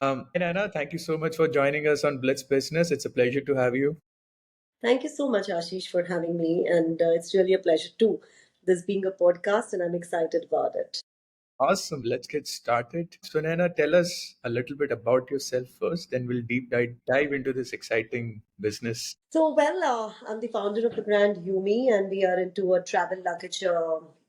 Hey, Naina, thank you so much for joining us on Blitz Business. It's a pleasure to have you. Thank you so much, Ashish, for having me. And it's really a pleasure too, this being a podcast, and I'm excited about it. Awesome. Let's get started. So, Naina, tell us a little bit about yourself first, then we'll dive into this exciting business. I'm the founder of the brand EUME, and we are into a travel luggage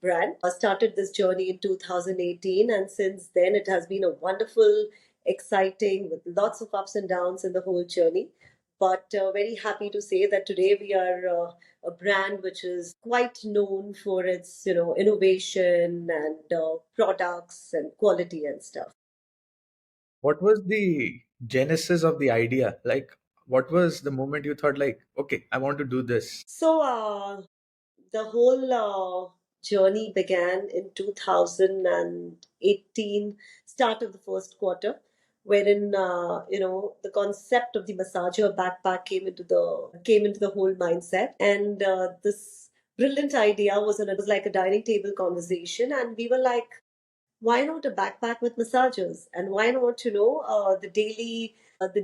brand. Started this journey in 2018, and since then it has been a wonderful, exciting, with lots of ups and downs in the whole journey. But very happy to say that today we are a brand which is quite known for its, innovation and products and quality and stuff. What was the genesis of the idea? Like, what was the moment you thought, like, okay, I want to do this? So, the whole journey began in 2018, start of the first quarter, wherein the concept of the massager backpack came into the whole mindset, and this brilliant idea was like a dining table conversation, and we were like, why not a backpack with massagers, and why not the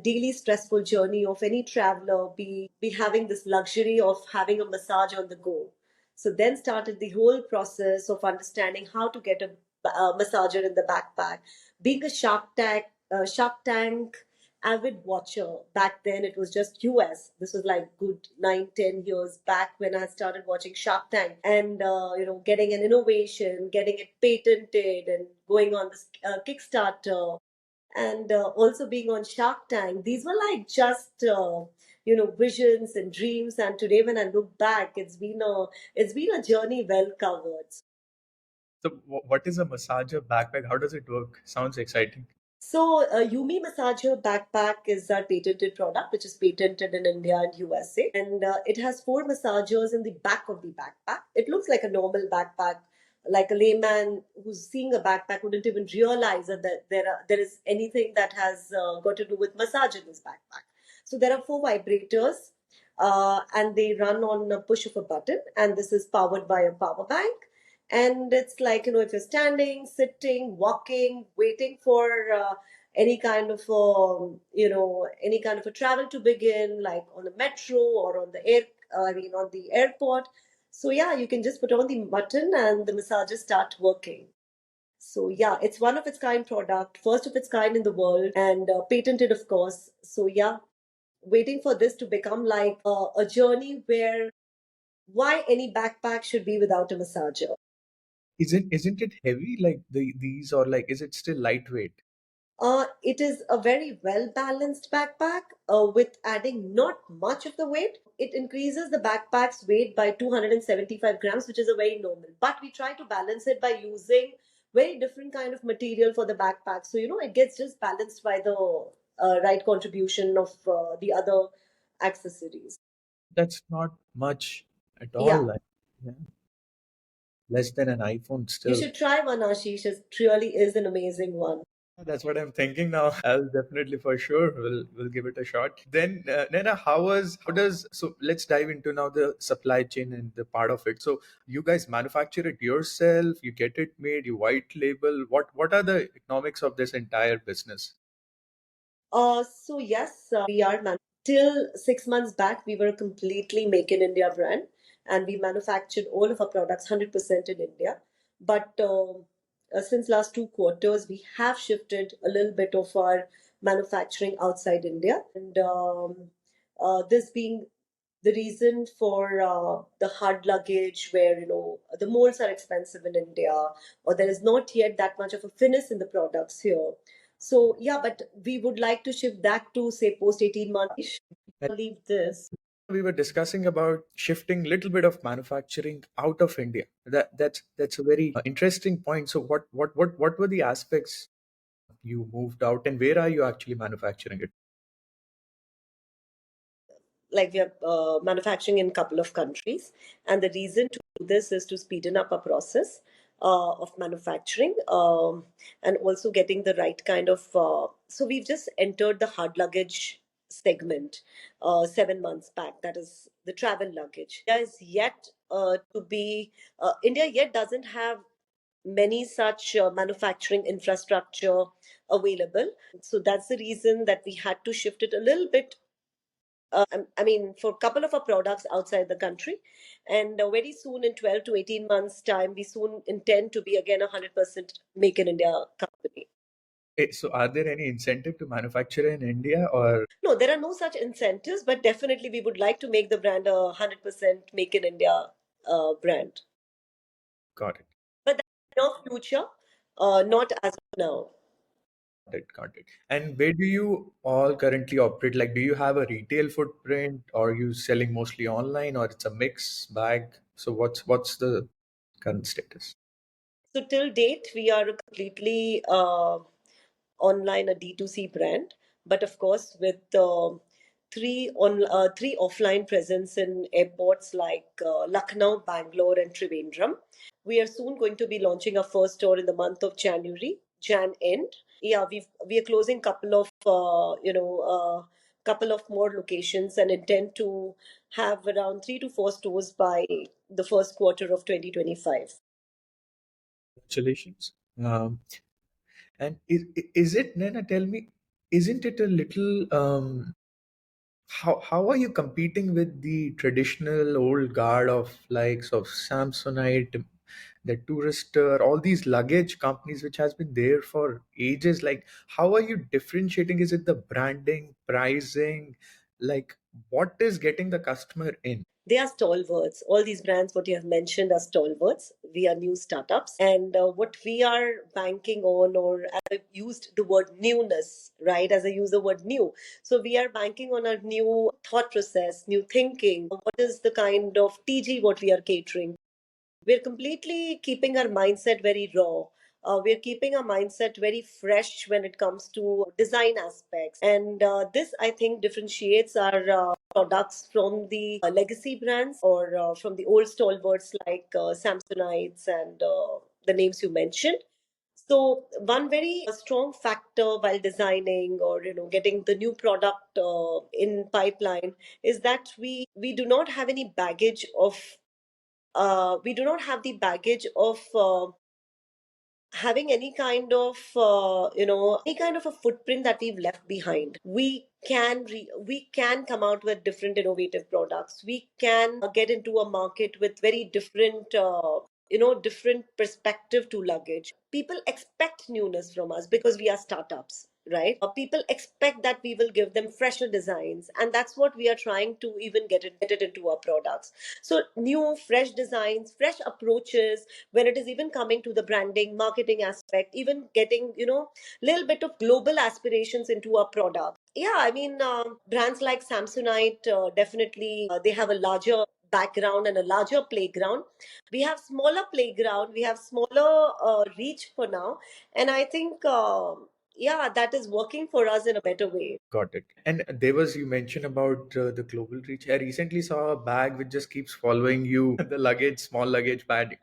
daily stressful journey of any traveler be having this luxury of having a massage on the go. So then started the whole process of understanding how to get a massager in the backpack. Being a Shark Tank avid watcher back then, it was just US. This was like good 9, 10 years back when I started watching Shark Tank, and getting an innovation, getting it patented, and going on this Kickstarter, and also being on Shark Tank. These were like just visions and dreams. And today, when I look back, it's been a journey well covered. So, what is a massager backpack? How does it work? Sounds exciting. So, Yumi Massager Backpack is our patented product, which is patented in India and USA. And it has four massagers in the back of the backpack. It looks like a normal backpack. Like a layman who's seeing a backpack wouldn't even realize that there is anything that has got to do with massage in this backpack. So there are four vibrators, and they run on a push of a button. And this is powered by a power bank, and it's like, if you're standing, sitting, walking, waiting for any kind of a travel to begin, like on the metro or on the on the airport. So yeah, you can just put on the button and the massages start working. So yeah, it's one of its kind product, first of its kind in the world, and patented, of course. So yeah, waiting for this to become like a journey where why any backpack should be without a massager. Isn't it heavy like these, or like is it still lightweight? It is a very well balanced backpack with adding not much of the weight. It increases the backpack's weight by 275 grams, which is a very normal. But we try to balance it by using very different kind of material for the backpack. So, it gets just balanced by the right contribution of the other accessories. That's not much at all. Yeah. Like, yeah, less than an iPhone You still. should try one, Ashish. It really is an amazing one. That's what I'm thinking now. I'll definitely for sure will give it a shot. Then, Nana, how does so? Let's dive into now the supply chain and the part of it. So, you guys manufacture it yourself, you get it made, you white label. What are the economics of this entire business? So yes, we are till 6 months back, we were a completely make in India brand, and we manufactured all of our products 100% in India. But since last 2 quarters, we have shifted a little bit of our manufacturing outside India, and this being the reason for the hard luggage, where the molds are expensive in India, or there is not yet that much of a finesse in the products here. So yeah, but we would like to shift that to, say, post 18 months. Leave this. We were discussing about shifting little bit of manufacturing out of India. That's a very interesting point. So, what were the aspects you moved out, and where are you actually manufacturing it? Like, we are manufacturing in a couple of countries, and the reason to do this is to speeden up our process of manufacturing, and also getting the right kind of so we've just entered the hard luggage segment 7 months back. That is the travel luggage. India is yet to be India yet doesn't have many such manufacturing infrastructure available. So that's the reason that we had to shift it a little bit. I mean, for a couple of our products outside the country. And very soon, in 12 to 18 months' time, we soon intend to be again a 100% Make in India company. So are there any incentive to manufacture in India or No, there are no such incentives, but definitely we would like to make the brand a 100% Make in India brand. got it? But that's in our future, not as of now. Got it. And where do you all currently operate? Like, do you have a retail footprint, or are you selling mostly online, or it's a mix bag? So what's the current status? So till date, we are a completely online, a D2C brand, but of course with three offline presence in airports like Lucknow, Bangalore, and Trivandrum. We are soon going to be launching our first store in the month of January, Jan end. Yeah, we are closing couple of more locations and intend to have around 3 to 4 stores by the first quarter of 2025. Congratulations. And is it, Nana, tell me, isn't it a little how are you competing with the traditional old guard of likes of Samsonite, the Tourister, all these luggage companies which has been there for ages? Like, how are you differentiating? Is it the branding, pricing? Like, what is getting the customer in? They are stalwarts. All these brands, what you have mentioned, are stalwarts. We are new startups. And what we are banking on, or as I used the word newness, right? As I use the word new. So we are banking on a new thought process, new thinking. What is the kind of TG what we are catering? We're completely keeping our mindset very raw. We're keeping our mindset very fresh when it comes to design aspects. And this, I think, differentiates our products from the legacy brands or from the old stalwarts like Samsonites and the names you mentioned. So one very strong factor while designing or getting the new product in pipeline is that we do not have any baggage of we do not have the baggage of having any kind of any kind of a footprint that we've left behind. We can come out with different innovative products. We can get into a market with very different different perspective to luggage. People expect newness from us because we are startups, right? People expect that we will give them fresher designs, and that's what we are trying to even get it into our products. So new fresh designs, fresh approaches when it is even coming to the branding marketing aspect, even getting little bit of global aspirations into our product. Yeah, I mean, brands like Samsonite, definitely they have a larger background and a larger playground. We have smaller playground, we have smaller reach for now, and I think yeah, that is working for us in a better way. Got it. And there was, you mentioned about the global reach. I recently saw a bag which just keeps following you, the luggage, small luggage bag,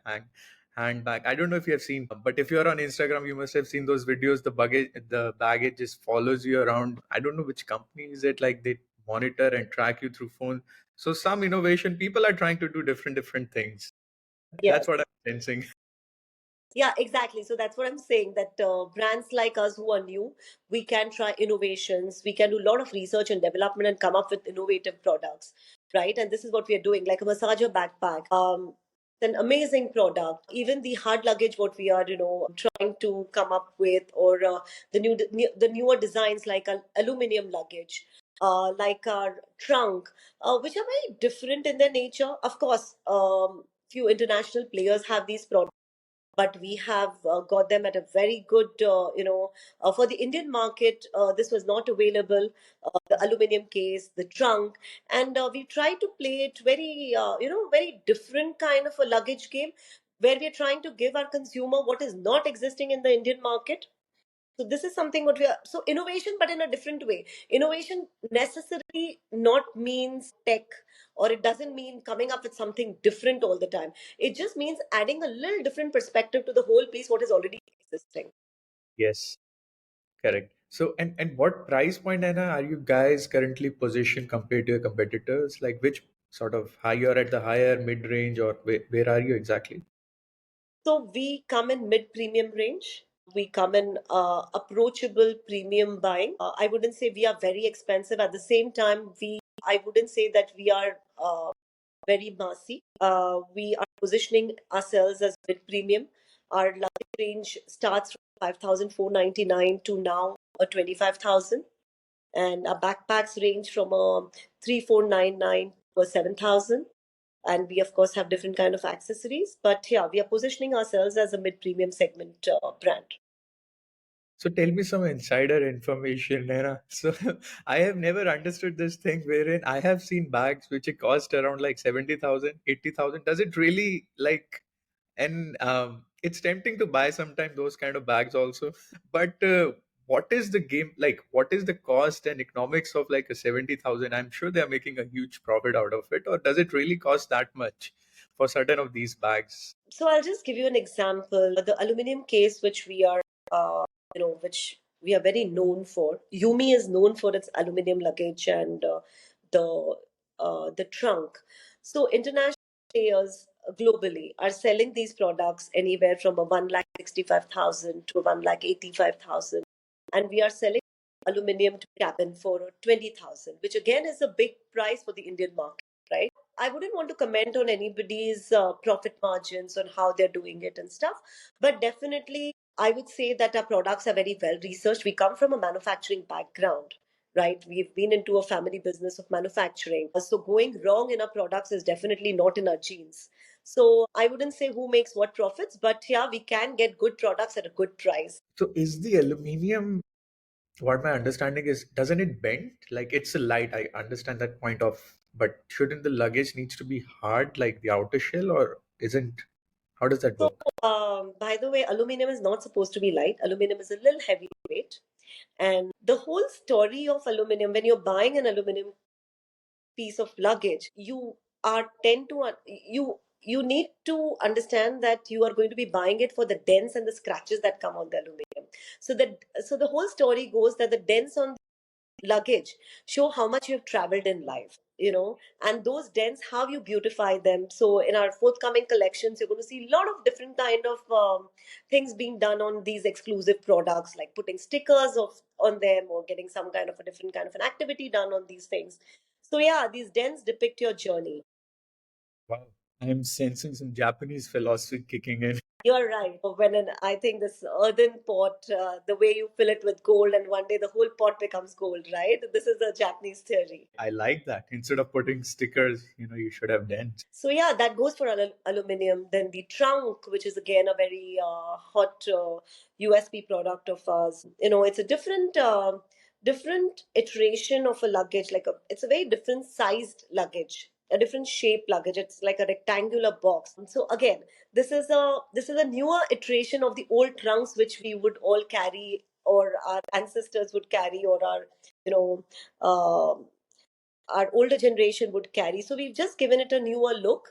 handbag. I don't know if you have seen, but if you're on Instagram, you must have seen those videos. The baggage just follows you around. I don't know which company is it. Like they monitor and track you through phone. So some innovation, people are trying to do different things. Yeah. That's what I'm sensing. Yeah, exactly. So that's what I'm saying, that brands like us who are new, we can try innovations, we can do a lot of research and development and come up with innovative products, right? And this is what we are doing, like a massager backpack. It's an amazing product. Even the hard luggage, what we are, trying to come up with, or the newer designs like aluminum luggage, like our trunk, which are very different in their nature. Of course, few international players have these products, but we have got them at a very good, for the Indian market, this was not available, the aluminum case, the trunk, and we try to play it very, very different kind of a luggage game where we are trying to give our consumer what is not existing in the Indian market. So this is something what we are, so innovation, but in a different way. Innovation necessarily not means tech, or it doesn't mean coming up with something different all the time. It just means adding a little different perspective to the whole piece what is already existing. Yes. Correct. So, and what price point, Anna, are you guys currently positioned compared to your competitors? Like which sort of higher at the higher mid range, or where are you exactly? So we come in mid-premium range. We come in approachable premium buying. I wouldn't say we are very expensive. At the same time, I wouldn't say that we are very massy. We are positioning ourselves as mid-premium. Our luggage range starts from 5,499 to now 25,000, and our backpacks range from 3,499 to 7,000. And we of course have different kind of accessories, but yeah, we are positioning ourselves as a mid-premium segment brand. So tell me some insider information, Naina. So I have never understood this thing wherein I have seen bags which cost around like 70,000, 80,000. Does it really like, and it's tempting to buy sometimes those kind of bags also. But what is the game like? What is the cost and economics of like a 70,000? I'm sure they're making a huge profit out of it. Or does it really cost that much for certain of these bags? So I'll just give you an example. The aluminum case, which we are, which we are very known for. EUME is known for its aluminum luggage and the the trunk. So international players globally are selling these products anywhere from a 1,65,000 to 1,85,000, and we are selling aluminum to cabin for 20,000, which again is a big price for the Indian market, right? I wouldn't want to comment on anybody's profit margins on how they're doing it and stuff, but definitely I would say that our products are very well researched. We come from a manufacturing background, right? We've been into a family business of manufacturing. So going wrong in our products is definitely not in our genes. So I wouldn't say who makes what profits, but yeah, we can get good products at a good price. So is the aluminium, what my understanding is, doesn't it bend? Like it's a light, I understand that point of, but shouldn't the luggage needs to be hard like the outer shell, or isn't? How does that So, work? by the way, aluminum is not supposed to be light. Aluminum is a little heavyweight. And the whole story of aluminum, when you're buying an aluminum piece of luggage, you are tend to you need to understand that you are going to be buying it for the dents and the scratches that come on the aluminum. So the whole story goes that the dents on luggage show how much you've traveled in life, and those dents, how you beautify them. So in our forthcoming collections, you're going to see a lot of different kind of things being done on these exclusive products, like putting stickers of on them or getting some kind of a different kind of an activity done on these things. So yeah, these dents depict your journey. Wow. I'm sensing some Japanese philosophy kicking in. You're right. I think this earthen pot, the way you fill it with gold, and one day the whole pot becomes gold, right? This is a Japanese theory. I like that. Instead of putting stickers, you should have dents. So yeah, that goes for aluminum. Then the trunk, which is again a very hot USP product of ours. It's a different iteration of a luggage. It's a very different sized luggage, a different shaped luggage. It's like a rectangular box. So again, this is a newer iteration of the old trunks which we would all carry, or our ancestors would carry, or you know. Uh, our older generation would carry. So we've just given it a newer look,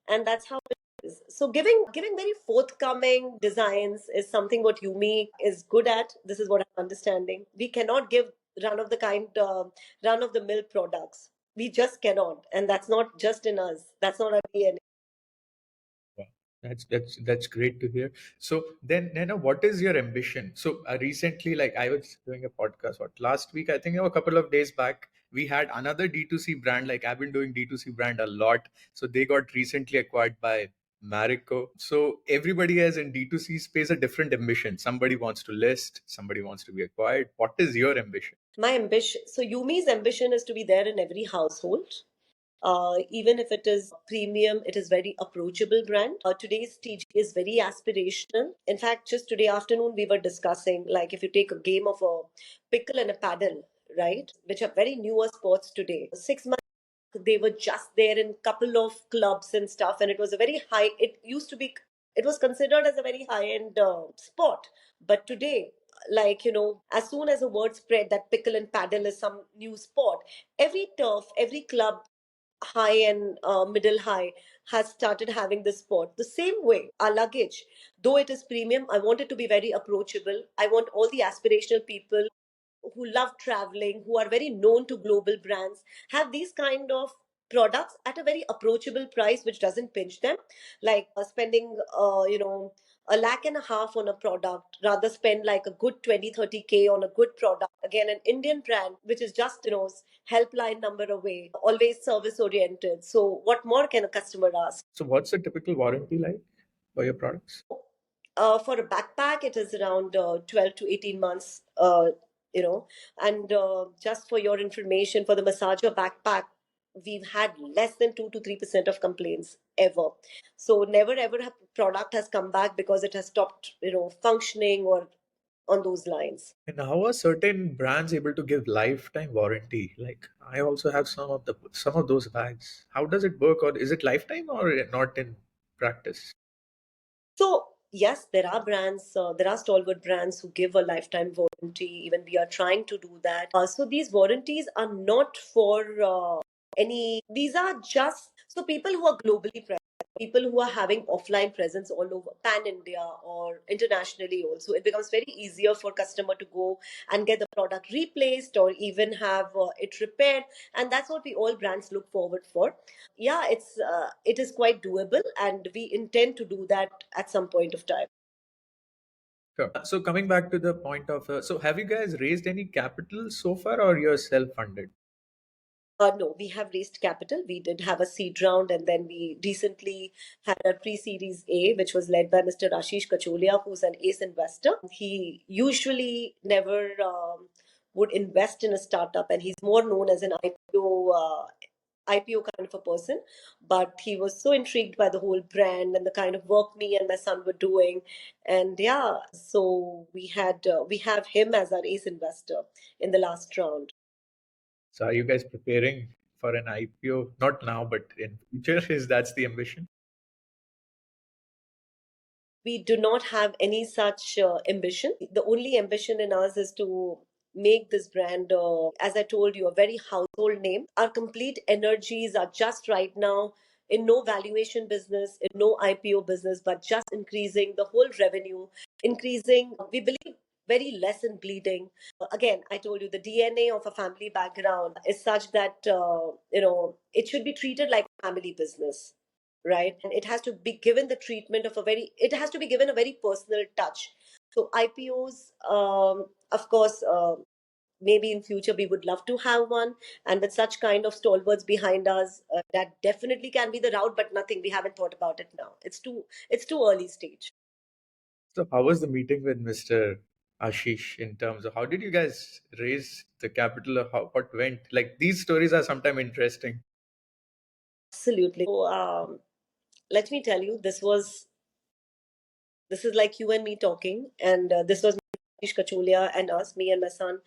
and that's how it is. So giving very forthcoming designs is something what Yumi is good at. This is what I'm understanding. We cannot give run of the kind, run of the mill products. We just cannot, and that's not just in us. That's not our DNA. Wow. That's great to hear. So then, Nana, what is your ambition? So recently, like I was doing a podcast, what last week, I think, a couple of days back, we had another D2C brand. Like I've been doing D2C brand a lot. So they got recently acquired by Marico. So everybody has in D2C space a different ambition. Somebody wants to list, somebody wants to be acquired. What is your ambition? My ambition. So Yumi's ambition is to be there in every household. Even if it is premium, it is very approachable brand. Today's TG is very aspirational. In fact, just today afternoon we were discussing, like, if you take a game of a pickle and a paddle, right, which are very newer sports today. 6 months they were just there in couple of clubs and stuff, and it was a very high. It used to be. It was considered as a very high end sport, but today, like, as soon as a word spread that pickle and paddle is some new sport, every turf, every club, high and middle high, has started having this sport. The same way, our luggage, though it is premium, I want it to be very approachable. I want all the aspirational people who love traveling, who are very known to global brands, have these kind of products at a very approachable price, which doesn't pinch them, like spending a lakh and a half on a product, rather spend like a good 20-30K on a good product. Again, an Indian brand, which is just helpline number away, always service oriented. So what more can a customer ask? So what's the typical warranty like for your products? For a backpack, it is around 12 to 18 months, you know. And just for your information, for the massager backpack, we've had less than 2 to 3% of complaints ever. So never ever a product has come back because it has stopped, functioning or on those lines. And how are certain brands able to give lifetime warranty? Like I also have some of those bags. How does it work, or is it lifetime or not in practice? So yes, there are stalwart brands who give a lifetime warranty. Even we are trying to do that. So these warranties are not for any. These are just so people who are globally present, people who are having offline presence all over pan India or internationally also. It becomes very easier for customer to go and get the product replaced or even have it repaired, and that's what we all brands look forward for. Yeah, it is quite doable, and we intend to do that at some point of time. Sure. So coming back to the point of, so have you guys raised any capital so far, or you're self-funded? No, we have raised capital. We did have a seed round, and then we recently had a pre-series A, which was led by Mr. Ashish Kacholia, who's an ace investor. He usually never would invest in a startup, and he's more known as an IPO kind of a person. But he was so intrigued by the whole brand and the kind of work me and my son were doing, and yeah, so we have him as our ace investor in the last round. So are you guys preparing for an IPO? Not now, but in future, is that's the ambition? We do not have any such ambition. The only ambition in us is to make this brand, as I told you, a very household name. Our complete energies are just right now in no valuation business, in no IPO business, but just increasing the whole revenue, increasing, we believe, very less in bleeding. Again, I told you the DNA of a family background is such that, it should be treated like a family business, right? And it has to be given the treatment of it has to be given a very personal touch. So IPOs, of course, maybe in future we would love to have one, and with such kind of stalwarts behind us, that definitely can be the route, but nothing, we haven't thought about it now. It's too early stage. So how was the meeting with Mr. Ashish in terms of how did you guys raise the capital? Or how what went? Like these stories are sometimes interesting. Absolutely. So let me tell you, this is like you and me talking, and this was Ashish Kacholia and us, me and my son,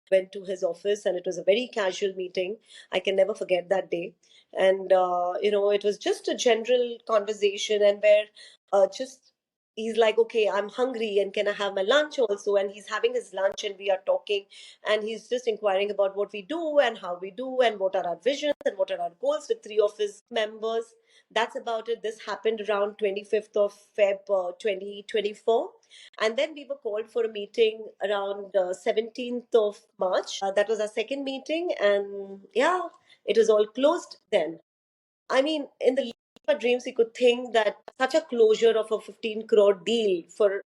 went to his office, and it was a very casual meeting. I can never forget that day. And, it was just a general conversation, and where just he's like, okay, I'm hungry, and can I have my lunch also? And he's having his lunch, and we are talking, and he's just inquiring about what we do and how we do, and what are our visions and what are our goals with three of his members. That's about it. This happened around 25th of Feb 2024. And then we were called for a meeting around 17th of March. That was our second meeting. And yeah, it was all closed then. I mean, in the our dreams, we could think that such a closure of a 15 crore deal for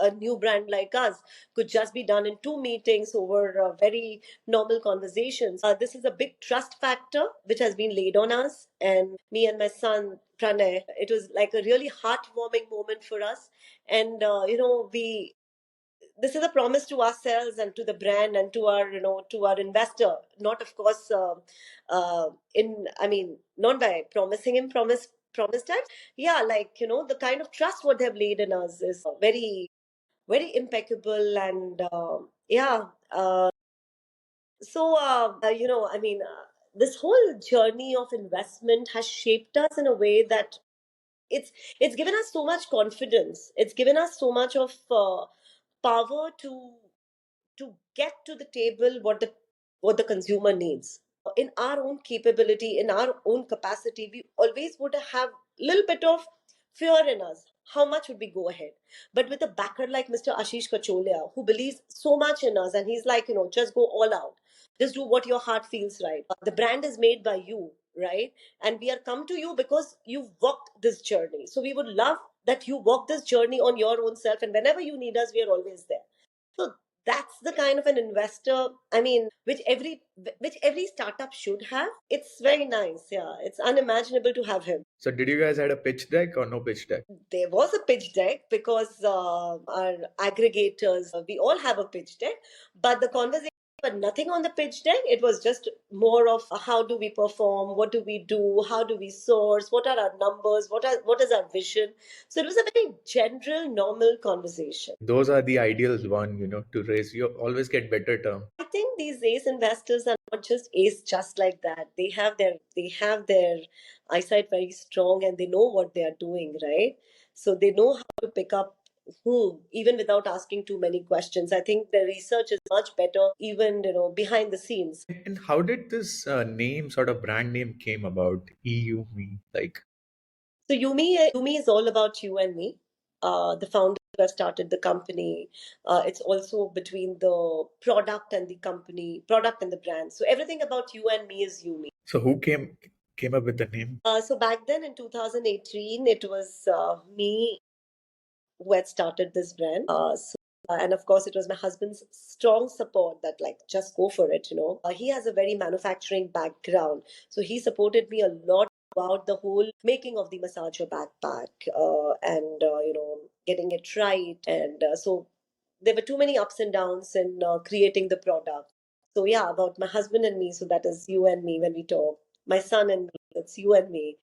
a new brand like us could just be done in two meetings over very normal conversations. This is a big trust factor which has been laid on us. And me and my son, Pranay, it was like a really heartwarming moment for us. And, we this is a promise to ourselves and to the brand and to our to our investor, not of course in I mean not by promising him promise types. Yeah, like the kind of trust what they've laid in us is very impeccable. And yeah, so this whole journey of investment has shaped us in a way that it's it's given us so much confidence, it's given us so much of power to get to the table what the consumer needs in our own capability, in our own capacity. We always would have a little bit of fear in us, how much would we go ahead. But with a backer like Mr. Ashish Kacholia, who believes so much in us, and he's like, just go all out, just do what your heart feels right. The brand is made by you, right? And we are come to you because you've walked this journey. So we would love that you walk this journey on your own self, and whenever you need us, we are always there. So that's the kind of an investor, I mean, which every startup should have. It's very nice. Yeah, it's unimaginable to have him. So did you guys had a pitch deck or no pitch deck? There was a pitch deck because our aggregators, we all have a pitch deck, but the conversation, but nothing on the pitch deck. It was just more of how do we perform, what do we do, how do we source, what are our numbers, what is our vision. So it was a very general, normal conversation. Those are the ideals one, to raise. You always get better term. I think these ace investors are not just ace just like that. They have their eyesight very strong, and they know what they are doing, right? So they know how to pick up whom even without asking too many questions. I think the research is much better even behind the scenes. And how did this name, sort of brand name, came about? EUME, like. So Yumi is all about you and me. The founders who have started the company. It's also between the product and the company, product and the brand. So everything about you and me is Yumi. So who came up with the name? So back then in 2018, it was me who had started this brand. And of course, it was my husband's strong support that, like, just go for it. He has a very manufacturing background. So he supported me a lot about the whole making of the massager backpack and getting it right. And so there were too many ups and downs in creating the product. So, yeah, about my husband and me. So that is you and me when we talk. My son and me, that's you and me,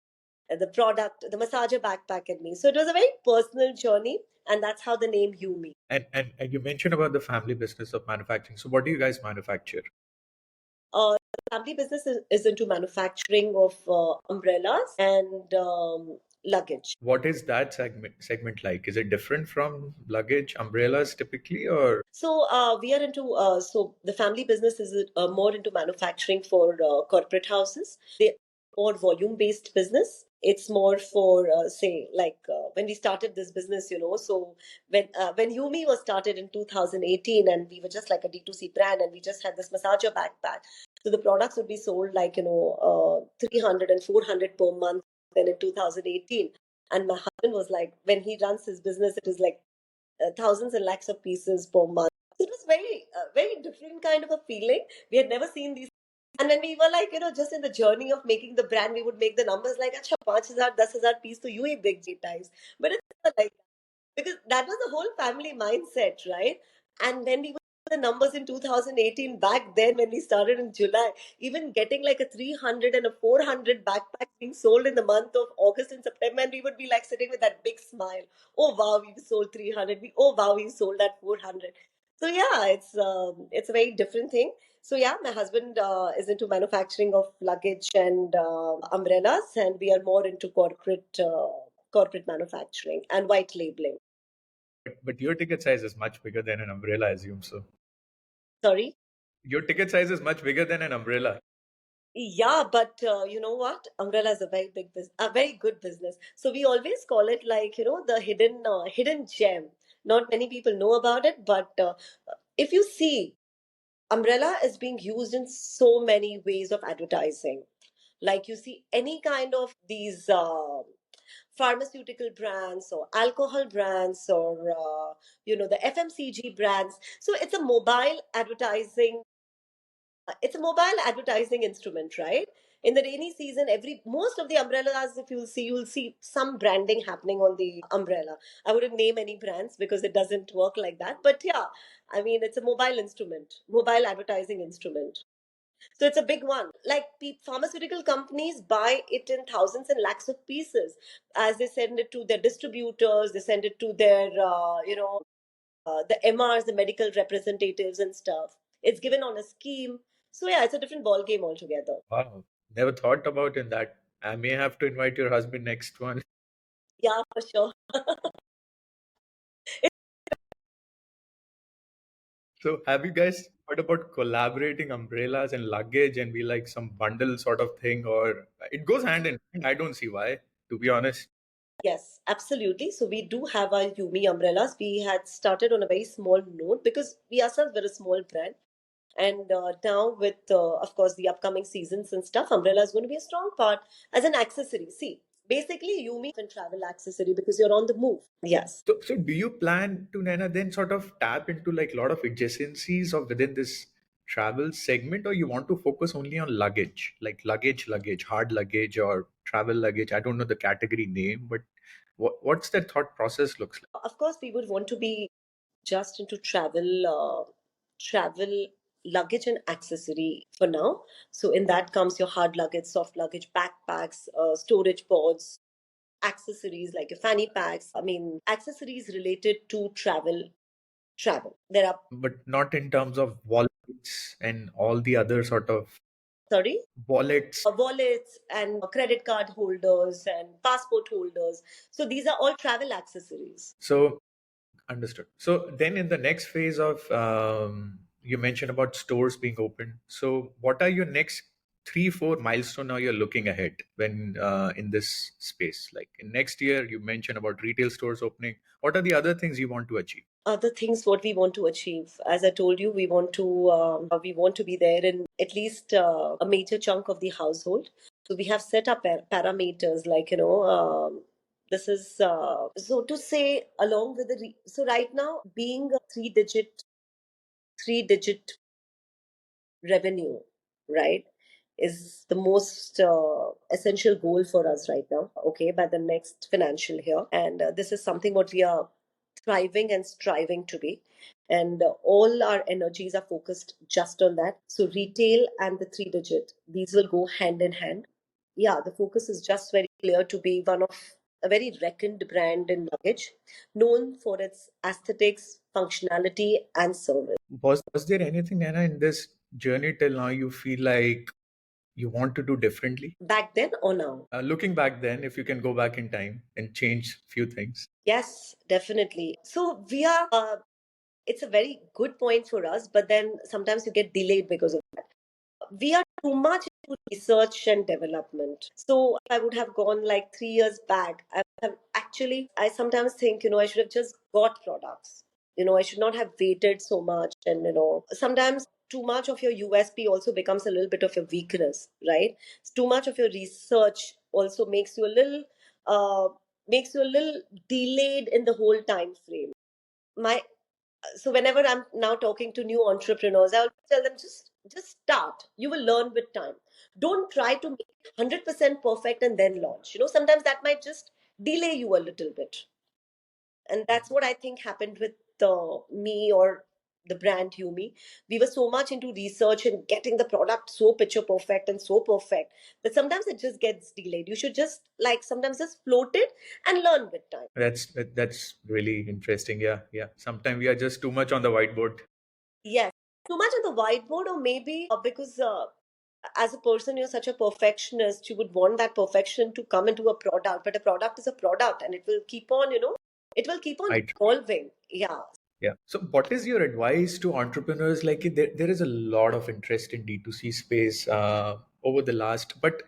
the product, the massager backpack and me. So it was a very personal journey, and that's how the name Yumi. And you mentioned about the family business of manufacturing. So what do you guys manufacture? The family business is into manufacturing of umbrellas and luggage. What is that segment like? Is it different from luggage, umbrellas typically, or? So we are into so the family business is more into manufacturing for corporate houses. They more volume based business. It's more for say like when we started this business. So when Yumi was started in 2018, and we were just like a D2C brand, and we just had this massager backpack. So the products would be sold like 300 and 400 per month. Then in 2018, and my husband was like, when he runs his business, it is like thousands and lakhs of pieces per month. So it was very different kind of a feeling. We had never seen these. And when we were like, just in the journey of making the brand, we would make the numbers like, acha, 5,000, 10,000 piece, so you he big times. But it's not like because that was the whole family mindset, right? And when we were the numbers in 2018, back then when we started in July, even getting like a 300 and a 400 backpack being sold in the month of August and September, and we would be like sitting with that big smile. Oh wow, we've sold 300. Oh wow, we sold that 400. So yeah, it's a very different thing. So yeah, my husband is into manufacturing of luggage and umbrellas, and we are more into corporate manufacturing and white labeling. But your ticket size is much bigger than an umbrella, I assume so. Sorry. Your ticket size is much bigger than an umbrella. Yeah, but you know what? Umbrella is a very big business, a very good business. So we always call it like the hidden gem. Not many people know about it, but if you see, umbrella is being used in so many ways of advertising. Like you see any kind of these pharmaceutical brands or alcohol brands or the FMCG brands. So it's a mobile advertising instrument, right? In the rainy season, every most of the umbrellas, if you'll see some branding happening on the umbrella. I wouldn't name any brands because it doesn't work like that. But yeah, I mean, it's a mobile advertising instrument. So it's a big one. Like pharmaceutical companies buy it in thousands and lakhs of pieces as they send it to their distributors, they send it to their, the MRs, the medical representatives and stuff. It's given on a scheme. So yeah, it's a different ball game altogether. Wow. Never thought about in that. I may have to invite your husband next one. Yeah, for sure. So have you guys heard about collaborating umbrellas and luggage and be like some bundle sort of thing, or it goes hand in hand? I don't see why, to be honest. Yes, absolutely. So we do have our Yumi umbrellas. We had started on a very small note because we ourselves were a small brand. And now with, of course, the upcoming seasons and stuff, umbrella is going to be a strong part as an accessory. See, basically, you mean and travel accessory because you're on the move. Yes. So do you plan to, Naina, then sort of tap into like a lot of adjacencies of within this travel segment, or you want to focus only on luggage, like luggage, hard luggage or travel luggage? I don't know the category name, but what's that thought process looks like? Of course, we would want to be just into travel luggage and accessory for now. So in that comes your hard luggage, soft luggage, backpacks, storage pods, accessories like your fanny packs. I mean, accessories related to travel. There are, But not in terms of wallets and all the other sort of sorry, wallets. wallets and credit card holders and passport holders. So these are all travel accessories. So understood. So then in the next phase of you mentioned about stores being open. So what are your next 3, 4 milestone now you're looking ahead when in this space? Like in next year, you mentioned about retail stores opening. What are the other things you want to achieve? Other things what we want to achieve, as I told you, we want to be there in at least a major chunk of the household. So we have set up parameters like, this is so to say, along with so right now being a three digit revenue, right, is the most essential goal for us right now, okay, by the next financial year. And this is something what we are thriving and striving to be. And all our energies are focused just on that. So, retail and the three digit, these will go hand in hand. Yeah, the focus is just very clear to be one of a very reckoned brand in luggage, known for its aesthetics, functionality, and service. Was there anything, Anna, in this journey till now you feel like you want to do differently? Back then or now? Looking back then, if you can go back in time and change few things. Yes, definitely. So we are, it's a very good point for us, but then sometimes you get delayed because of that. We are too much into research and development. So I would have gone like 3 years back. I would have actually, I sometimes think, I should have just got products. I should not have waited so much. And, sometimes too much of your USP also becomes a little bit of a weakness, right? Too much of your research also uh, makes you a little delayed in the whole time frame. My So whenever I'm now talking to new entrepreneurs, I'll tell them, just start. You will learn with time. Don't try to make it 100% perfect and then launch. Sometimes that might just delay you a little bit. And that's what I think happened with me or the brand EUME. We were so much into research and getting the product so picture perfect and so perfect that sometimes it just gets delayed. You should just like sometimes just float it and learn with time. That's really interesting. Yeah, yeah. Sometimes we are just too much on the whiteboard. Yes, too much on the whiteboard, or maybe because as a person you're such a perfectionist, you would want that perfection to come into a product, but a product is a product and it will keep on, it will keep on I evolving. Yeah. Yeah. So, what is your advice to entrepreneurs? Like, there is a lot of interest in D2C space over the last, but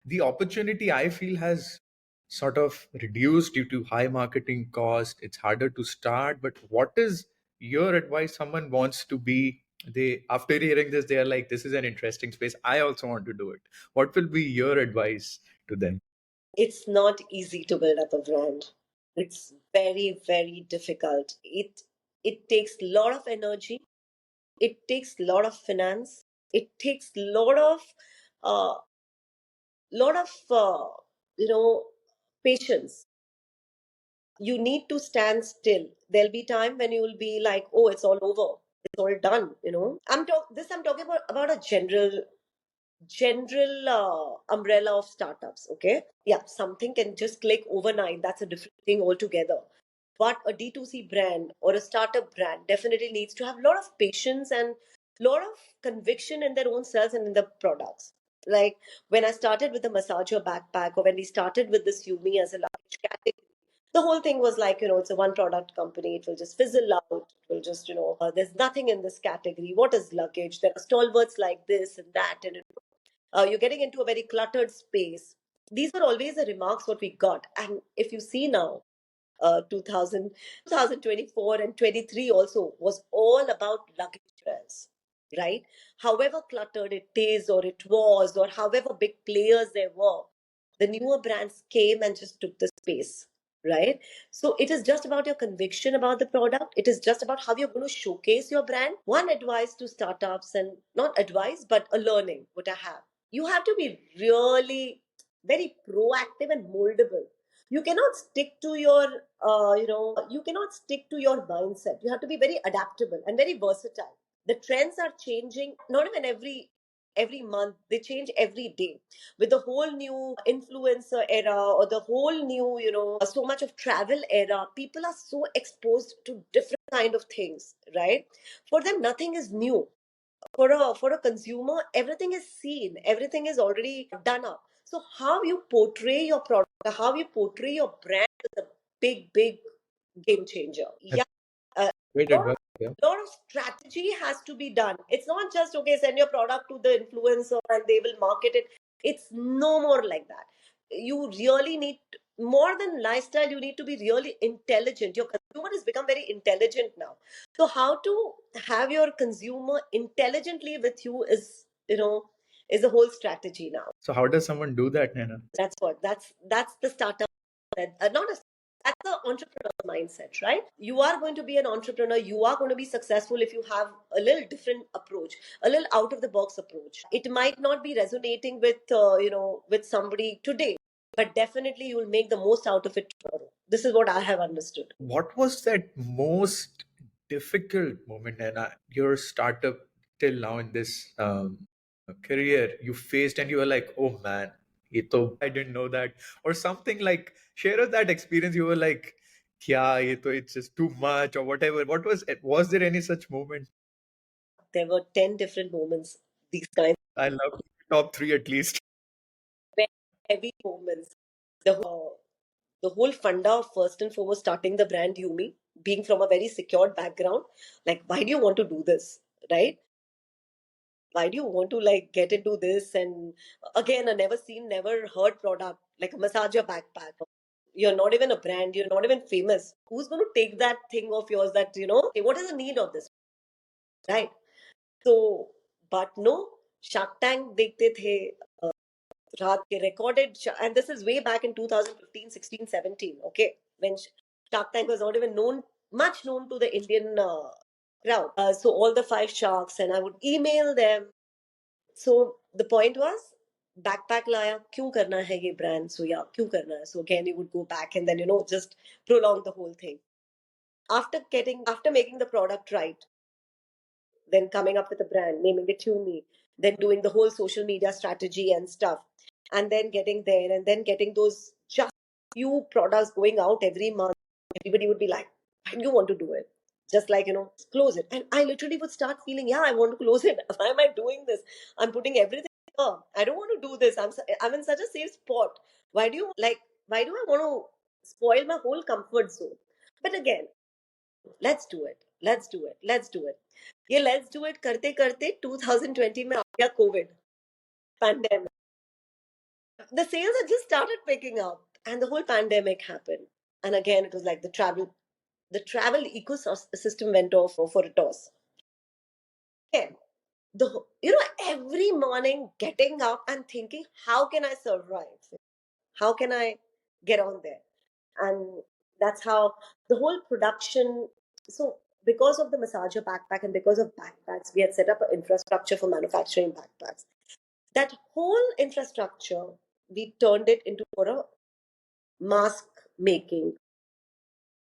the opportunity I feel has sort of reduced due to high marketing cost. It's harder to start. But what is your advice? Someone wants to be, they, after hearing this, they are like, this is an interesting space. I also want to do it. What will be your advice to them? It's not easy to build up a brand. It's very, very difficult. It takes a lot of energy. It takes a lot of finance. It takes a uh, lot of patience. You need to stand still. There'll be time when you will be like, oh, it's all over, it's all done. I'm talking about a general umbrella of startups. Okay, yeah, something can just click overnight. That's a different thing altogether. But a D2C brand or a startup brand definitely needs to have a lot of patience and a lot of conviction in their own selves and in the products. Like when I started with the massager backpack, or when we started with this Yumi as a luggage category, the whole thing was like, it's a one product company. It will just fizzle out. It will just, there's nothing in this category. What is luggage? There are stalwarts like this and that. And you're getting into a very cluttered space. These were always the remarks what we got. And if you see now, 2024 and 23 also was all about luggage wears. right? However cluttered it is, or it was, or however big players there were, the newer brands came and just took the space, right? So it is just about your conviction about the product. It is just about how you're going to showcase your brand. One advice to startups, and not advice, but a learning, what I have. You have to be really very proactive and moldable. You cannot stick to your, you cannot stick to your mindset. You have to be very adaptable and very versatile. The trends are changing, not even every month, they change every day. With the whole new influencer era, or the whole new, so much of travel era, people are so exposed to different kind of things, right? For them nothing is new. For a consumer, everything is seen, everything is already done up. So how you portray your product, how you portray your brand is a big game changer. That's Yeah. uh, great lot of, advice. Yeah. lot of strategy has to be done. It's not just okay, send your product to the influencer and they will market it. It's no more like that. You really need, more than lifestyle, you need to be really intelligent. Your consumer has become very intelligent now. So how to have your consumer intelligently with you is, is a whole strategy now. So how does someone do that, Nana? That's the startup, not a, that's the entrepreneur mindset, right? You are going to be an entrepreneur, you are going to be successful if you have a little different approach, a little out of the box approach. It might not be resonating with, with somebody today, but definitely you will make the most out of it tomorrow. This is what I have understood. What was that most difficult moment in your startup till now in this career you faced, and you were like, oh man, ye to, I didn't know that, or something like, share us that experience. You were like, yeah, ye to, it's just too much, or whatever. What was it? Was there any such moment? There were 10 different moments, these kinds I love top three at least. of very heavy moments. The whole funda of, first and foremost, starting the brand EUME, being from a very secured background, like, why do you want to do this, right? Why do you want to, like, get into this? And again, a never seen, never heard product, like a massager backpack. You're not even a brand, you're not even famous. Who's going to take that thing of yours that, okay, what is the need of this, right? So, but no, Shark Tank देखते थे, रात के recorded, and this is way back in 2015, 16, 17, okay, when Shark Tank was not even much known to the Indian crowd. So all the five sharks, and I would email them. So the point was, backpack लाया, क्यों करना है ये brand? So yeah, क्यों करना है? So again, you would go back and then, just prolong the whole thing. After making the product right, then coming up with a brand, naming it EUME, then doing the whole social media strategy and stuff, and then getting there, and then getting those just few products going out every month. Everybody would be like, why do you want to do it? Just like, close it. And I literally would start feeling, yeah, I want to close it. Why am I doing this? I'm putting everything here. I don't want to do this. I'm in such a safe spot. Why do you like, why do I want to spoil my whole comfort zone? But again, let's do it. Let's do it. ये let's do it करते करते 2020 में आ गया COVID pandemic. The sales had just started picking up, and the whole pandemic happened. And again, it was like the travel ecosystem went off for a toss. Again, every morning getting up and thinking, how can I survive? How can I get on there? And that's how the whole production. So because of the massager backpack and because of backpacks, we had set up an infrastructure for manufacturing backpacks. That whole infrastructure, we turned it into for a mask making,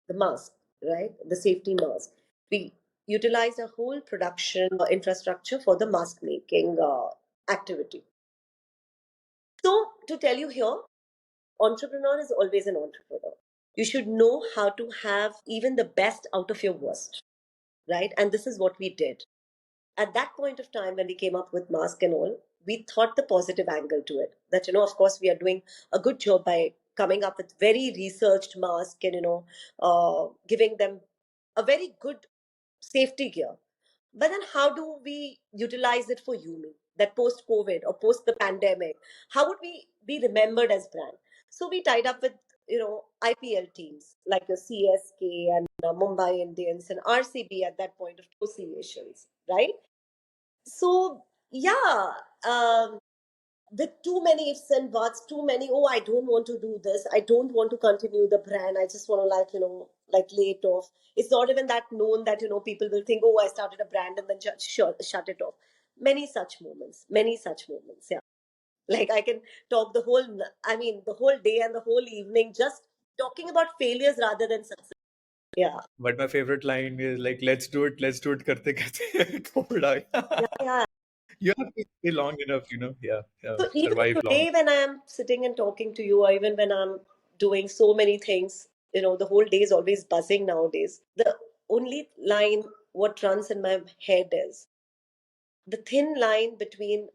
the mask, right? The safety mask. We utilized a whole production infrastructure for the mask making activity. So to tell you here, entrepreneur is always an entrepreneur. You should know how to have even the best out of your worst, right? And this is what we did. At that point of time, when we came up with mask and all, we thought the positive angle to it. That, of course, we are doing a good job by coming up with very researched mask and, giving them a very good safety gear. But then how do we utilize it for EUME? That post-COVID or post the pandemic, how would we be remembered as brand? So we tied up with, IPL teams like your CSK and Mumbai Indians and RCB at that point of associations, right? So yeah, um, with too many ifs and buts, too many, oh, I don't want to do this, I don't want to continue the brand, I just want to, like, like lay it off. It's not even that known that, people will think, oh, I started a brand and then just shut it off. Many such moments, many such moments, yeah. Like I can talk the whole day and the whole evening just talking about failures rather than success. Yeah. But my favorite line is like, let's do it, karte karte, Koda." Yeah, yeah. You have to stay long enough, yeah, So even survive long. today, when I am sitting and talking to you, or even when I'm doing so many things, the whole day is always buzzing nowadays. The only line what runs in my head is the thin line between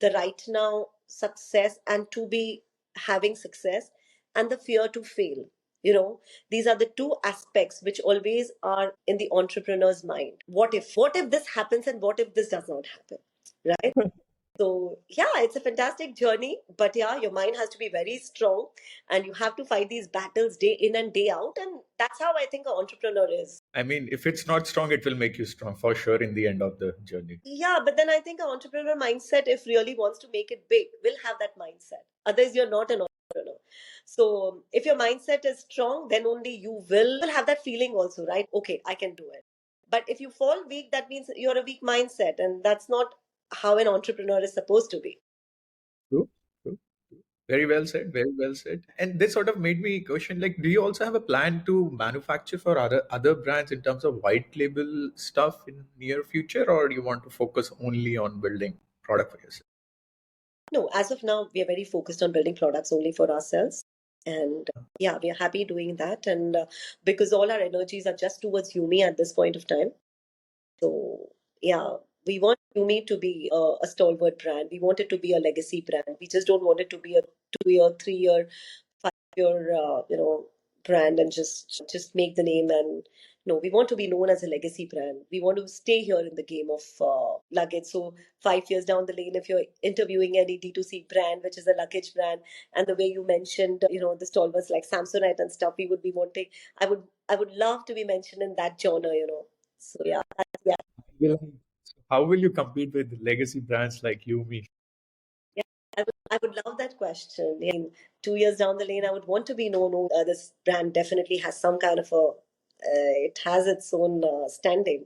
the right now success and to be having success, and the fear to fail. These are the two aspects which always are in the entrepreneur's mind. What if this happens, and what if this does not happen, right? So, yeah, it's a fantastic journey. But yeah, your mind has to be very strong and you have to fight these battles day in and day out. And that's how I think an entrepreneur is. I mean, if it's not strong, it will make you strong for sure in the end of the journey. Yeah, but then I think an entrepreneur mindset, if really wants to make it big, will have that mindset. Otherwise, you're not an entrepreneur. So, if your mindset is strong, then only you will have that feeling also, right? Okay, I can do it. But if you fall weak, that means you're a weak mindset. And that's not how an entrepreneur is supposed to be. True, true. Very well said. Very well said. And this sort of made me question, like, do you also have a plan to manufacture for other brands in terms of white label stuff in near future, or you want to focus only on building product for yourself? No, as of now, we are very focused on building products only for ourselves. And yeah, we are happy doing that. And because all our energies are just towards EUME at this point of time. So yeah, we want EUME to be a stalwart brand. We want it to be a legacy brand. We just don't want it to be a 2-year, 3-year, 5-year, brand and just make the name. And no, we want to be known as a legacy brand. We want to stay here in the game of luggage. So 5 years down the lane, if you're interviewing any D2C brand, which is a luggage brand, and the way you mentioned, the stalwarts like Samsonite and stuff, we would be wanting. I would love to be mentioned in that genre. So yeah, yeah, Will- How will you compete with legacy brands like you, me? yeah. I would love that question. Yeah, I mean, 2 years down the lane, I would want to be known. Oh, this brand definitely has some kind of it has its own standing.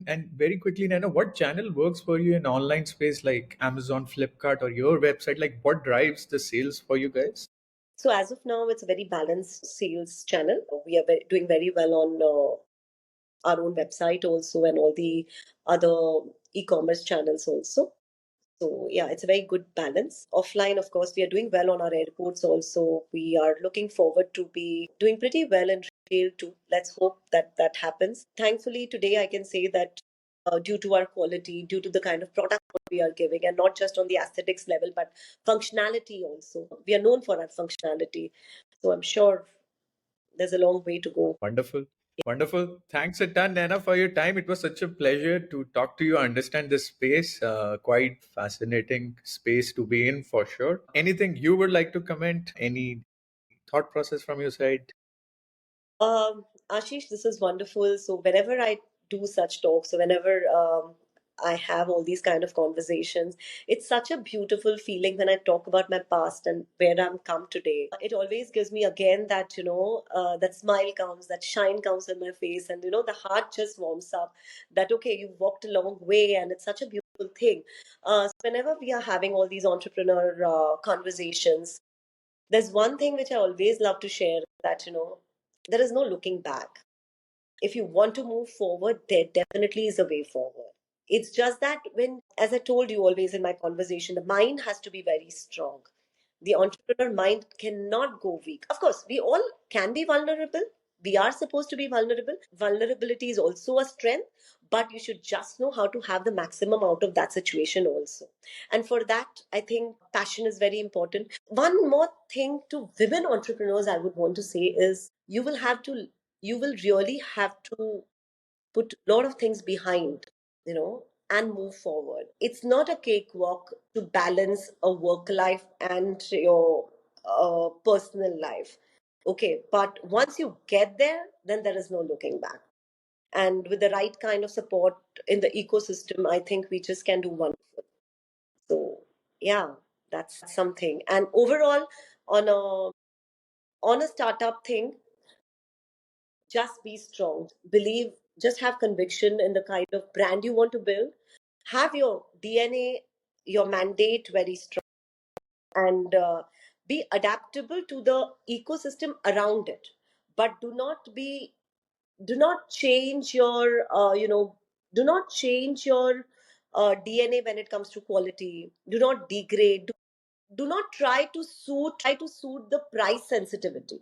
And very quickly, Nana, what channel works for you in online space like Amazon, Flipkart, or your website? Like, what drives the sales for you guys? So as of now, it's a very balanced sales channel. We are doing very well on our own website also, and all the other e-commerce channels also. So yeah, it's a very good balance. Offline, of course, we are doing well on our airports also. We are looking forward to be doing pretty well in retail too. Let's hope that that happens. Thankfully, today I can say that due to our quality, due to the kind of product we are giving, and not just on the aesthetics level, but functionality also. We are known for our functionality. So I'm sure there's a long way to go. Wonderful. Wonderful. Thanks a ton, Nana, for your time. It was such a pleasure to talk to you, understand this space. Quite fascinating space to be in for sure. Anything you would like to comment? Any thought process from your side? Ashish, this is wonderful. So whenever I do such talks, so whenever I have all these kind of conversations, it's such a beautiful feeling when I talk about my past and where I'm come today. It always gives me again that that smile comes, that shine comes in my face, and the heart just warms up. That okay, you've walked a long way, and it's such a beautiful thing. So whenever we are having all these entrepreneur conversations, there's one thing which I always love to share, that there is no looking back. If you want to move forward, there definitely is a way forward. It's just that when, as I told you always in my conversation, the mind has to be very strong. The entrepreneur mind cannot go weak. Of course, we all can be vulnerable. We are supposed to be vulnerable. Vulnerability is also a strength, but you should just know how to have the maximum out of that situation also. And for that, I think passion is very important. One more thing to women entrepreneurs I would want to say is you will really have to put a lot of things behind, and move forward. It's not a cakewalk to balance a work life and your personal life. Okay, but once you get there, then there is no looking back. And with the right kind of support in the ecosystem, I think we just can do wonderful. So yeah, that's something. And overall, on a startup thing, just be strong. Believe, just have conviction in the kind of brand you want to build. Have your DNA, your mandate very strong, and be adaptable to the ecosystem around it. But do not change your, do not change your DNA when it comes to quality. Do not degrade. Do not try to suit the price sensitivity.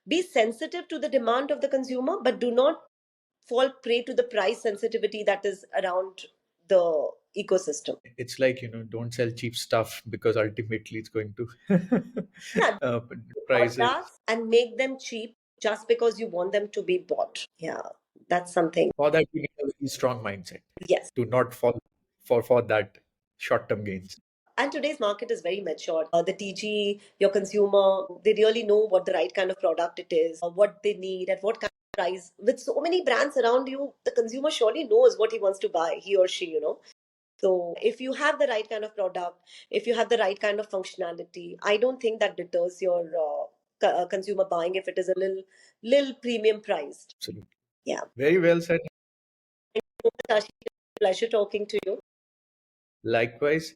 Be sensitive to the demand of the consumer, but do not fall prey to the price sensitivity that is around the ecosystem. It's like, don't sell cheap stuff because ultimately it's going to Yeah, uh, prices. products and make them cheap just because you want them to be bought. Yeah, that's something. For that, you need a very strong mindset Yes. to not fall for that short-term gains. And today's market is very mature. The TG, your consumer, they really know what the right kind of product it is, what they need, at what kind of price. With so many brands around you, the consumer surely knows what he wants to buy, he or she. So if you have the right kind of product, if you have the right kind of functionality, I don't think that deters your consumer buying if it is a little premium priced. Absolutely. Yeah. Very well said. Ashish, pleasure talking to you. Likewise.